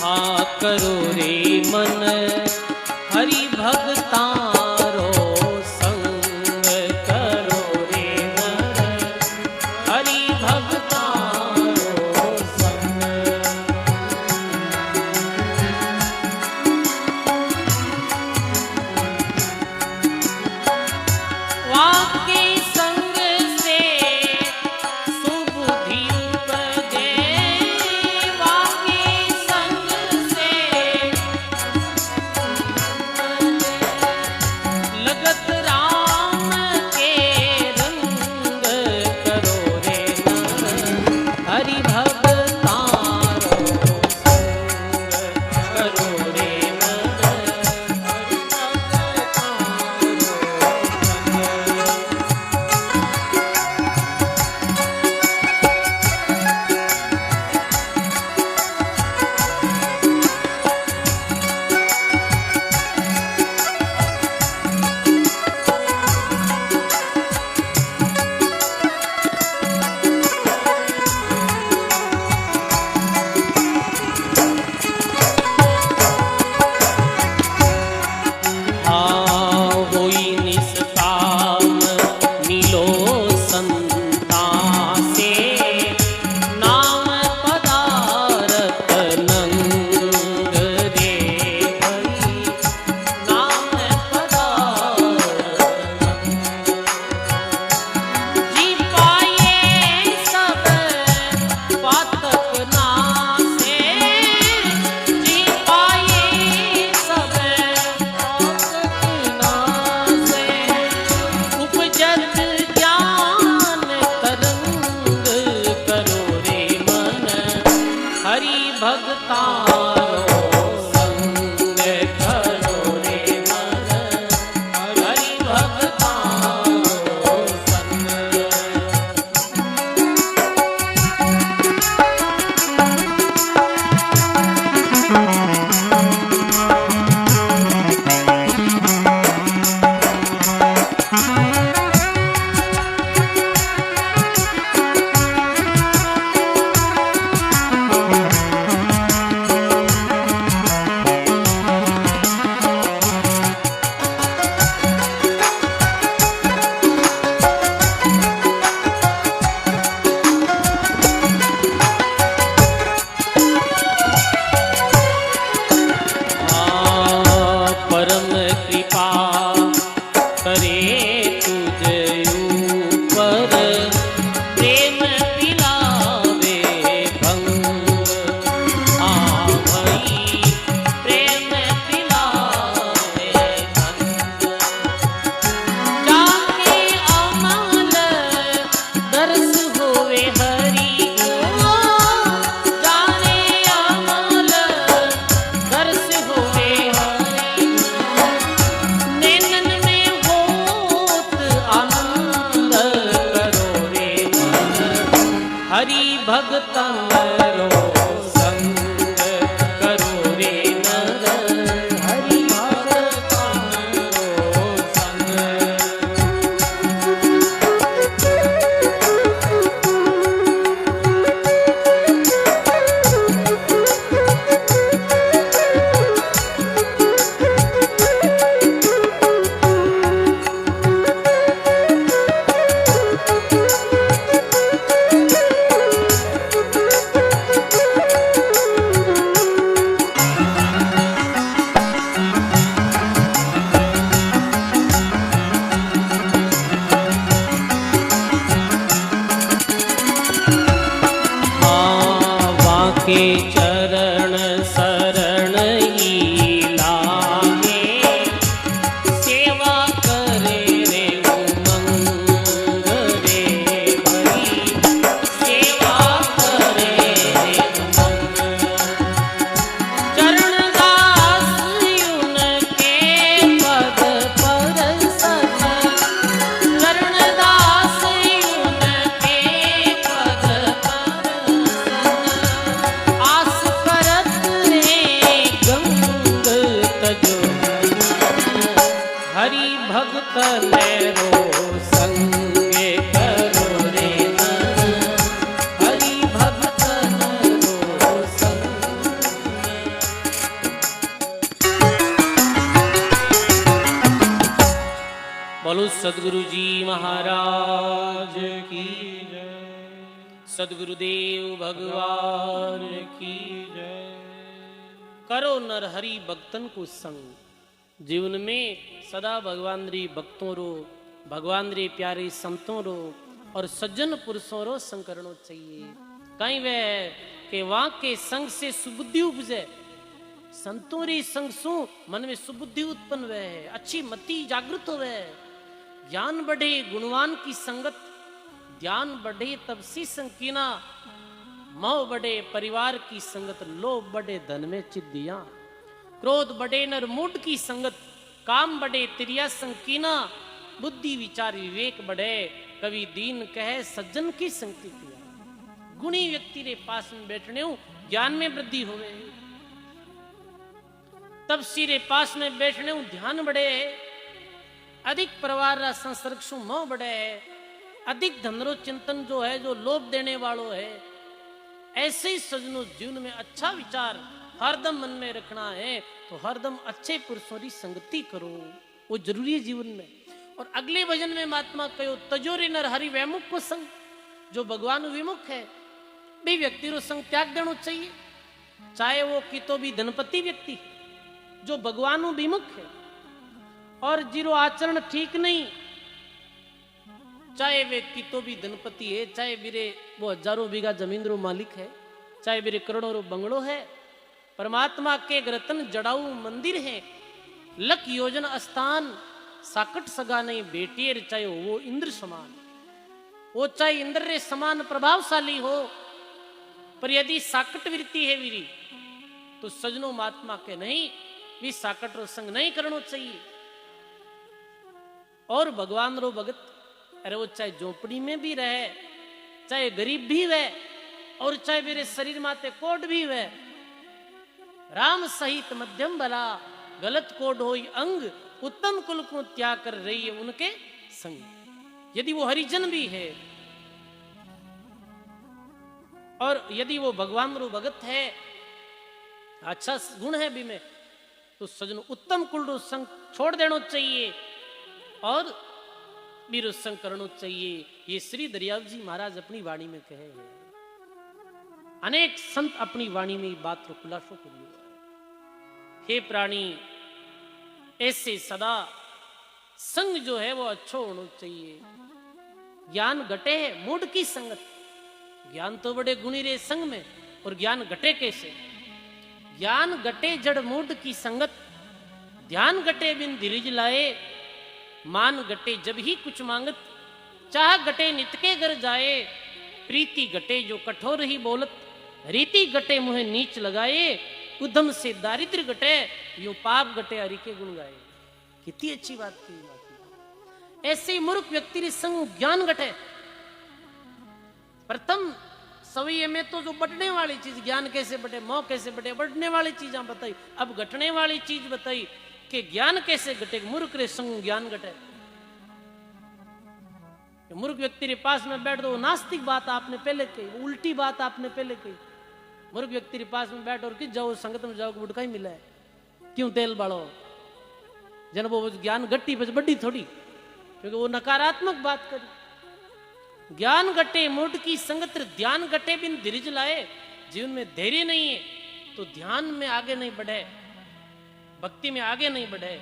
हाँ करो रे मन हरि भगतारो संग करो रे मन हरि भगतारो संग। वाके संग से सुबुद्धि उपजे, वाके संग से लगत राम के रंग करो रे मन हरि भगतारो संग करो रे मन हरि भगतारो संग। होई निष्काम मिलो संता से, नाम पदारथ नंग रे भई, नाम पदारथ जी पाए सब पातक नासे, जी पाए सब पातक नासे, उपजत ज्ञान तरंग करो रे मन हरि भगतारो संग करो रे मन हरि भगतारो संग। परम कृपा करे तुझ ऊपर, प्रेम पिलावे भंग, हाँ भई प्रेम पिलावे भंग। जाके अमल दर्श होवे हरि को, जाने अमल दर्श होवे हरि को, नैनन में होत आनंद करो रे मन हरि भगतारो संग करो रे मन हरि भगतारो संग। के चरण शरण ही लागे, सेवा करे रे उमंग रे भई, सेवा करे रे उमंग। चरण दास उनके पद परसन, चरण दास उनके पद परसन, आस सदगुरु जी महाराज की जय, सदगुरुदेव भगवान की जय। करो नर हरि भक्तन को संग। जीवन में सदा भगवान री भक्तों रो, भगवान रे प्यारे संतों रो और सज्जन पुरुषों रो संग करनो चाहिए। कहीं वह के वहां के संग से सुबुद्धि उपजे। संतों री संग सु मन में सुबुद्धि उत्पन्न हुए, अच्छी मति जागृत हो, ज्ञान बढ़े, गुणवान की संगत ध्यान बढ़े, तपसी संकीना मोह बढ़े, परिवार की संगत लोभ बढ़े, धन में चिद्दियां, क्रोध बढ़े, नर मूड की संगत काम बढ़े, तिरिया संकीना, बुद्धि विचार विवेक बढ़े, कवि दीन कहे सज्जन की संगति किया। गुणी व्यक्ति रे पास में बैठने ज्ञान में वृद्धि होवे, तपसी रे पास में बैठने ध्यान बढ़े, अधिक परिवार रा संसर्ग सु मोह बढ़े, अधिक धनरो चिंतन जो है, जो लोभ देने वालों है, ऐसे ही सजनों जीवन में अच्छा विचार हरदम मन में रखना है तो हरदम अच्छे पुरुषों की संगति करो, वो जरूरी है जीवन में। और अगले भजन में महात्मा कहो तजोरी नर हरि वैमुख को संग, जो भगवान विमुख है भी व्यक्ति रो संग त्याग देना चाहिए, चाहे वो की तो भी धनपति व्यक्ति जो भगवान विमुख है और जीरो आचरण ठीक नहीं, चाहे वे कितो भी धनपति है, चाहे मेरे वो हजारों बीघा जमीन रो मालिक है, चाहे मेरे करोड़ों रो बंगलो है, परमात्मा के रतन जड़ाऊ मंदिर है, लख योजन स्थान, साकट सगा नहीं बेटियर, चाहे वो इंद्र समान, वो चाहे इंद्र रे समान प्रभावशाली हो, पर यदि साकट वृत्ति है वीरी तो सजनो महात्मा के नहीं भी साकट रो संग नहीं करना चाहिए। और भगवान रो भगत, अरे वो चाहे झोपड़ी में भी रहे, चाहे गरीब भी वह, और चाहे मेरे शरीर माते कोट भी वह, राम सहित मध्यम भला, गलत कोड हो अंग, उत्तम कुल को त्याग कर रही है उनके संग। यदि वो हरिजन भी है और यदि वो भगवान रो भगत है, अच्छा गुण है भी में, तो सजन उत्तम कुल रो संग छोड़ देना चाहिए और बीरो संग करना चाहिए। ये श्री दरियाव जी महाराज अपनी वाणी में कहे हैं। अनेक संत अपनी वाणी में बात रो खुलासो करियो। हे प्राणी, ऐसे सदा संग जो है वो अच्छो होना चाहिए। ज्ञान घटे है मूड की संगत, ज्ञान तो बड़े गुणी रे संग में, और ज्ञान घटे कैसे? ज्ञान घटे जड़ मूड की संगत, ध्यान घटे बिन धीरज लाए, मान घटे जब ही कुछ मांगत, चाह घटे नित के घर जाए, प्रीति घटे जो कठोर ही बोलत, रीति घटे मुहे नीच लगाए, उधम से दारिद्र घटे यूं पाप घटे हरि के गुण गाए। कितनी अच्छी बात की बात। ऐसे मूर्ख व्यक्ति रे संग ज्ञान घटे। प्रथम सवय में तो जो बढ़ने वाली चीज, ज्ञान कैसे बढ़े, मोह कैसे बढ़े, बढ़ने वाली चीज बताई, अब घटने वाली चीज बताई कि ज्ञान कैसे घटे। मूर्ख रे संग ज्ञान घटे। मूर्ख व्यक्ति के पास में बैठ दो, नास्तिक बात आपने पहले कही, उल्टी बात आपने पहले कही। मूर्ख व्यक्ति के पास में बैठ और कि जाओ संगत में जाओ, गुटका ही मिला है, क्यों तेल बाड़ो, जन वो ज्ञान घटी बस बड़ी थोड़ी, क्योंकि वो नकारात्मक बात करी। ज्ञान घटे मूड की संगत, ध्यान घटे बिन धीरज लाए। जीवन में धैर्य नहीं है तो ध्यान में आगे नहीं बढ़े, भक्ति में आगे नहीं बढ़े।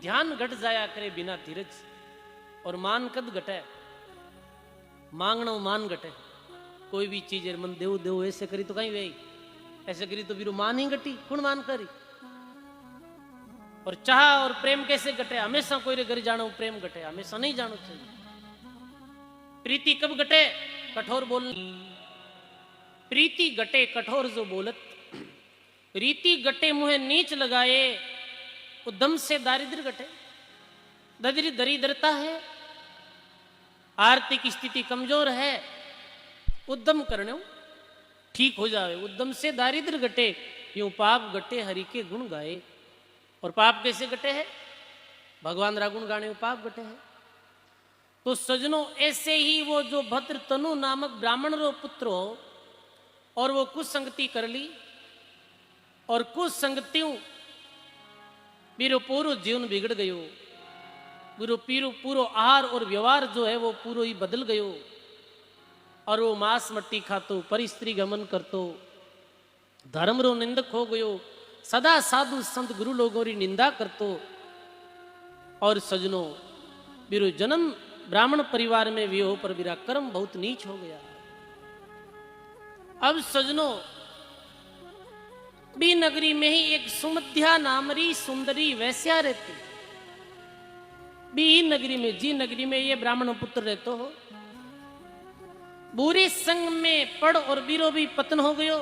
ध्यान घट जाया करे बिना धीरज, और मान कद घटे, मांगना मान घटे। कोई भी चीज मन देव देव ऐसे करी तो कहीं वही, ऐसे करी तो बीरो मान ही घटी, कुण मान करी। और चाह और प्रेम कैसे घटे? हमेशा कोई रे घर जानो प्रेम घटे, हमेशा नहीं जानो चाहिए। प्रीति कब घटे? कठोर बोलनी। प्रीति घटे कठोर जो बोलत, रीति घटे मुहे नीच लगाए, उद्यम से दारिद्र घटे। दरिद्रता है, आर्थिक स्थिति कमजोर है, उद्यम करने ठीक हो जावे। उद्यम से दारिद्र घटे, यूं पाप घटे हरि के गुण गाए। और पाप कैसे घटे है? भगवान रा गुण गाने में पाप घटे है। तो सजनों, ऐसे ही वो जो भद्र तनु नामक ब्राह्मण रो पुत्र हो और वो कुछ संगति कर ली, और कुछ संगतियों मेरे पूरा जीवन बिगड़ गयो। गुरु पीरो पूरो आहार और व्यवहार जो है वो पूरो ही बदल गयो और वो मांस मट्टी खातो परिस्त्री गमन करतो धर्म रो निंदक हो गयो सदा साधु संत गुरु लोगों री निंदा करतो और सजनों बिरो जन्म ब्राह्मण परिवार में वियो पर बिरा कर्म बहुत नीच हो गया। अब सजनों बी नगरी में ही एक सुमध्या नामरी सुंदरी वैश्या रहती। बी नगरी में जी नगरी में ये ब्राह्मण पुत्र रहते हो बुरे संग में पड़ और बीरो भी पतन हो गयो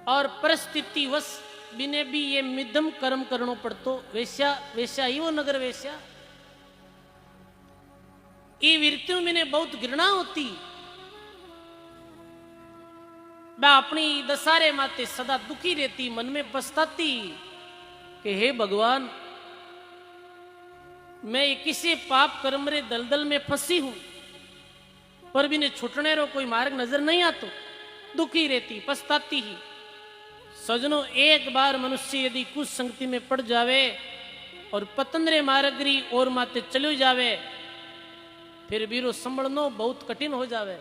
और परिस्थिति वश बिने भी ये मिदम कर्म करनो पड़तो। वेश्या वेश्या ही वो नगर वेश्या ये वृत्तियों में बहुत घृणा होती। मैं अपनी दसारे माते सदा दुखी रहती मन में पछताती कि हे भगवान मैं किसी पाप कर्म रे दलदल में फंसी हूं पर भी ने छुटने रो कोई मार्ग नजर नहीं आतो। दुखी रहती पछताती ही। सजनों एक बार मनुष्य यदि कुछ संगति में पड़ जावे और पतन रे मार्ग री और माते चलो जावे फिर बीरो संभलनो बहुत कठिन हो जावे।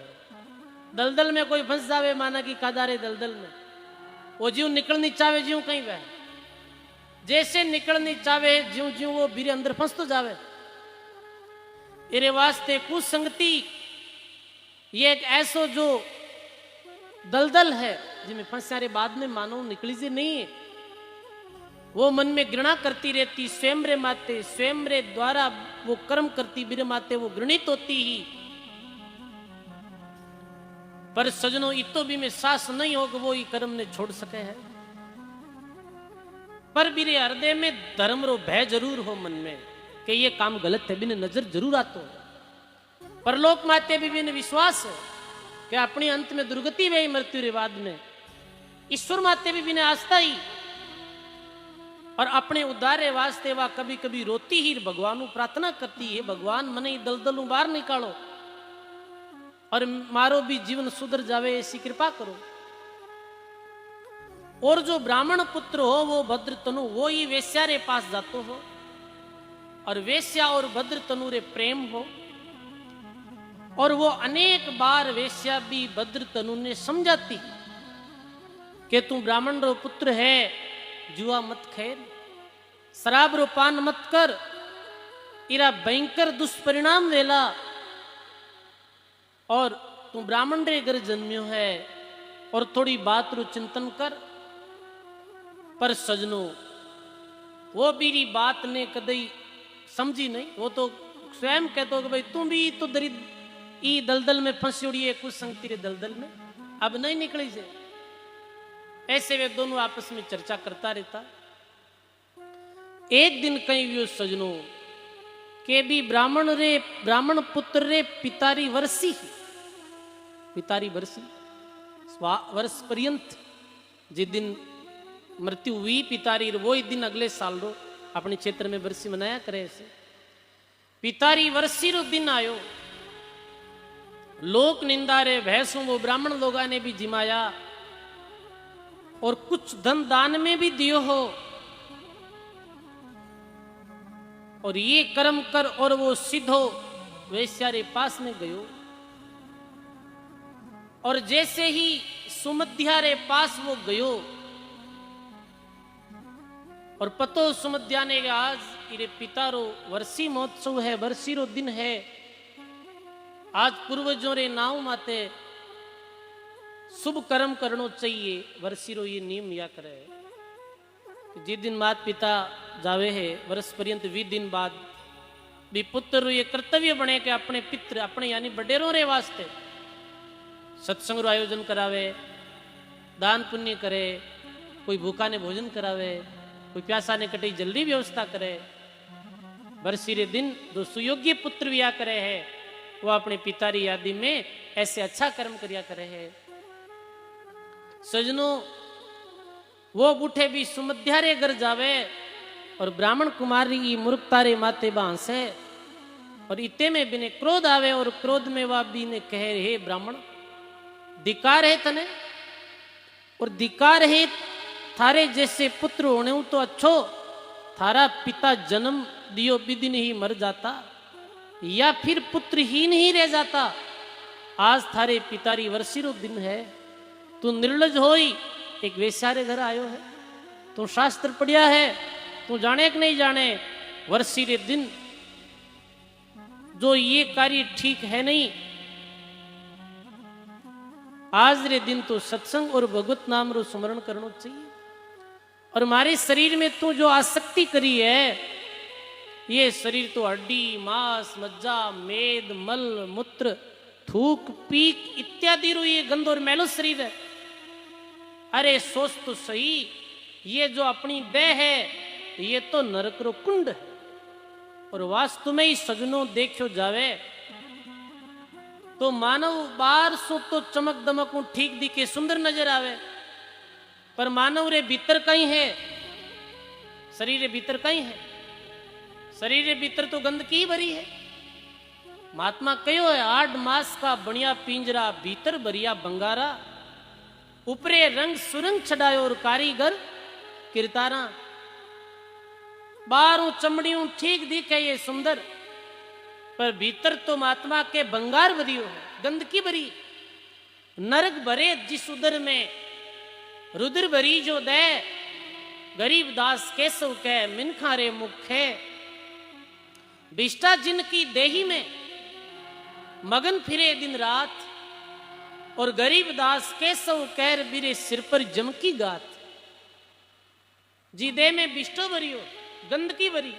दलदल में कोई फंस जावे माना कि कादारे दलदल में वो जीव निकलनी चाहे जीव कहीं वह जैसे निकलनी चाहे ज्यों ज्यों वो बीरे अंदर फंस तो जावे। इरे वास्ते कुछ संगति ये एक ऐसो जो दलदल है जिसमें फंसारे बाद में मानो निकली से नहीं है। वो मन में घृणा करती रहती स्वयं रे माते स्वयं रे द्वारा वो कर्म करती बीरे माते वो घृणित होती ही। पर सजनों इतो भी में सास नहीं हो कि वो ही कर्म ने छोड़ सके है। पर मेरे हृदय में धर्म रो भय जरूर हो मन में कि ये काम गलत है बिना नजर जरूर आतो। परलोक माते भी बिना विश्वास है कि अपनी अंत में दुर्गति वे मृत्यु रे बाद में। ईश्वर माते भी बिना आस्था ही और अपने उद्धारे वास्ते वह कभी कभी रोती ही भगवान प्रार्थना करती है भगवान मने दलदल बाहर निकालो और मारो भी जीवन सुधर जावे ऐसी कृपा करो। और जो ब्राह्मण पुत्र हो वो भद्र तनु वो ही वेश्या रे पास जातो हो और वेश्या और भद्र तनु रे प्रेम हो और वो अनेक बार वेश्या भी भद्र तनु ने समझाती कि तू ब्राह्मण रो पुत्र है जुआ मत खेल शराब रो पान मत कर इरा भयंकर दुष्परिणाम वेला और तू ब्राह्मण रे घर जन्मियो है और थोड़ी बात रो चिंतन कर। पर सजनो वो बीरी बात ने कदई समझी नहीं। वो तो स्वयं कहते हो कि भाई तुम भी तो दरिद्र ई दलदल में फंसी उड़ी है कुछ संगति रे दलदल में अब नहीं निकली से। ऐसे वे दोनों आपस में चर्चा करता रहता। एक दिन कहीं भी सजनो के भी ब्राह्मण पुत्र रे पितारी वर्षी वर्ष पर्यंत जिस दिन मृत्यु हुई पितारी वो ही दिन अगले साल रो अपने क्षेत्र में वर्षी मनाया करे ऐसे पितारी वर्षी रो दिन आयो। लोक निंदा रे भैंसों वो ब्राह्मण लोगा ने भी जिमाया और कुछ धन दान में भी दियो हो और ये कर्म कर और वो सिद्धो वेश्या रे पास में गयो और जैसे ही सुमध्या रे पास वो गयो और पतो सुमध्या ने आज इरे पिता रो वर्षी महोत्सव है वर्षी रो दिन है आज पूर्वजों रे नाव माते शुभ कर्म करनो चाहिए वर्षी रो ये नियम या करे जिस दिन मात पिता जावे है वर्ष पर्यंत 20 दिन बाद भी पुत्र रो ये कर्तव्य बने के अपने पितृ अपने यानी बडेरों रे वास्ते सत्संग रो आयोजन करावे दान पुण्य करे कोई भूखा ने भोजन करावे कोई प्यासा ने कटी जल्दी व्यवस्था करे। वर्षी रे दिन जो सुयोग्य पुत्र विया करे है वो अपने पिता री यादी में ऐसे अच्छा कर्म करिया करे है। सजनों वो बूढ़े भी सुमध्या रे घर जावे और ब्राह्मण कुमारी की मूर्खता रे माते बांस है और इते में बिने क्रोध आवे और क्रोध में वह भी ने कहे हे ब्राह्मण धिकार है तने और धिकार है थारे जैसे पुत्र होने तो अच्छो थारा पिता जन्म दियो बिदिन ही मर जाता, या फिर पुत्रहीन ही रह जाता। आज थारे पितारी वर्षी रो दिन है, तू निर्लज होई एक वेश्यारे घर आयो है। तू शास्त्र पढ़िया है, तू जाने कि नहीं जाने, वर्षी रे दिन जो ये कार्य ठीक है नहीं। आज रे दिन तो सत्संग और भगवत नाम रो स्मरण करना चाहिए। और हमारे शरीर में तू जो आसक्ति करी है, ये शरीर तो हड्डी मांस मज्जा मेद मल मूत्र थूक पीक इत्यादि रो ये गंध और मैलो शरीर है। अरे सोच तो सही, ये जो अपनी देह है ये तो नरक रो कुंड है। और वास्तव में ही सजनों देखो जावे तो मानव बाहर सो तो चमक दमक ठीक दिखे सुंदर नजर आवे, पर मानव रे भीतर कहीं है, शरीर रे भीतर कहीं है। शरीर रे भीतर तो गंदगी ही भरी है। महात्मा कहो है 8 मास का बनिया पिंजरा भीतर भरिया बंगारा, ऊपरे रंग सुरंग छड़ायो और कारीगर किरतारा। बाहरों चमड़ियों ठीक दिखे ये सुंदर, पर भीतर तो महात्मा के बंगार भरी हो, गंदगी भरी। नरक भरे जिस उदर में रुद्र भरी जो दे, गरीब दास केसव के मिनखा रे मुख है। विष्टा जिनकी देही में मगन फिरे दिन रात, और गरीब दास केसव कैर बिरे सिर पर जमकी गात। जी दे में विष्टो भरी हो, गंदगी भरी।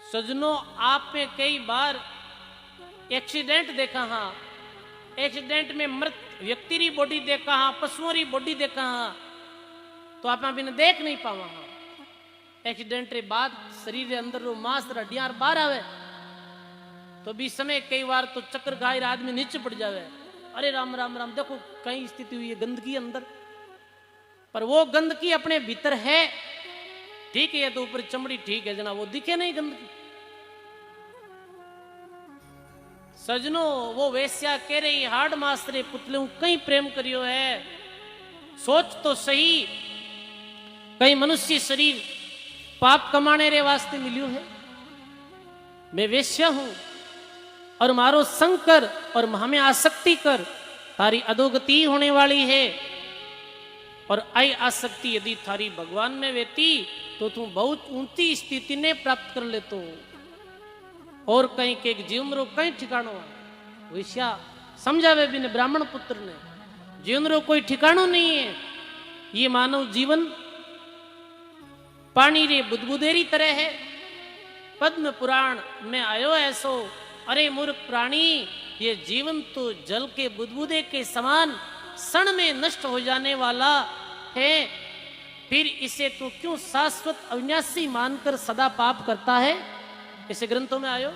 सजनों आप में कई बार एक्सीडेंट देखा, हाँ एक्सीडेंट में मृत व्यक्ति री बॉडी देखा, हाँ पशुओं री बॉडी देखा, हाँ तो आप बिना देख नहीं पावा। हाँ एक्सीडेंट रे बाद शरीर रे अंदर रो मांस हड्डियां बाहर आवे, तो भी समय कई बार तो चक्कर खाए आदमी नीचे पड़ जावे। अरे राम राम राम, देखो कई स्थिति हुई है गंदगी अंदर, पर वो गंदगी अपने भीतर है। ठीक है तो ऊपर चमड़ी ठीक है जना, वो दिखे नहीं गंदगी। सजनो वो वेश्या कह रही हाड मास्टरे पुतले कहीं प्रेम करियो है। सोच तो सही, कहीं मनुष्य शरीर पाप कमाने रे वास्ते मिलियो है। मैं वेश्या हूं और मारो संग कर और हमें आसक्ति कर, तारी अधोगति होने वाली है। और आई आसक्ति यदि थारी भगवान में वेती तो तू बहुत ऊंची स्थिति ने प्राप्त कर ले। तो और कहीं के जीवन रो कहीं ठिकानो वैश्या समझावे बिन ब्राह्मण पुत्र ने, जीवन रो कोई ठिकानो नहीं है। ये मानव जीवन पानी रे बुदबुदेरी तरह है। पद्म पुराण में आयो ऐसो, अरे मूर्ख प्राणी, ये जीवन तो जल के बुदबुदे के समान क्षण में नष्ट हो जाने वाला है। फिर इसे तो क्यों शाश्वत अविनाशी मानकर सदा पाप करता है। इसे ग्रंथों में आयो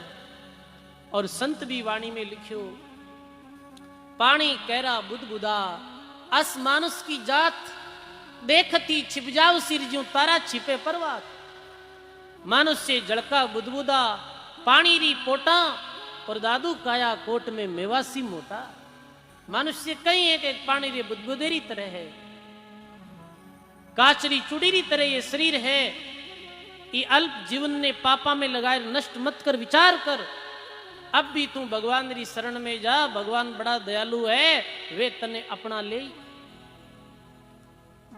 और संत भी वाणी में लिखियो, पानी कहरा बुदबुदा अस मानुष की जात, देखती छिप जाओ सिर ज्यों तारा छिपे परवात। मानुष्य जड़का बुदबुदा पानी री पोटा, और दादू काया कोट में मेवासी मोटा। मनुष्य कहीं है कि पानी रे बुदबुदेरी तरह है, काचरी चुड़ीरी तरह ये शरीर है। ये अल्प जीवन ने पापा में लगाए नष्ट मत कर, विचार कर। अब भी तू भगवान री शरण में जा, भगवान बड़ा दयालु है, वे तने अपना ले।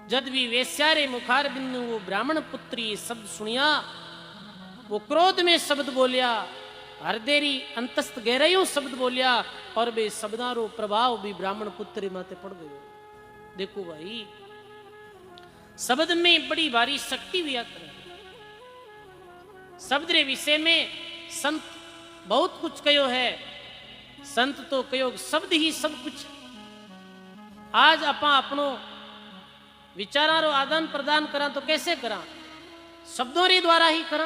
जद भी वेश्यारे मुखार बिंदु वो ब्राह्मण पुत्री शब्द सुनिया, वो क्रोध में शब्द बोलिया, हरदेरी अंतस्थ गहराइयों शब्द बोलिया, और वे शब्दारो प्रभाव भी ब्राह्मण पुत्री माते पड़ गयो। देखो भाई शब्द में बड़ी भारी शक्ति व्याकर है। शब्द रे विषय में संत बहुत कुछ कयो है। संत तो कयो शब्द ही सब कुछ। आज अपा अपनो विचारा रो आदान प्रदान करा तो कैसे करा, शब्दों रे द्वारा ही करा।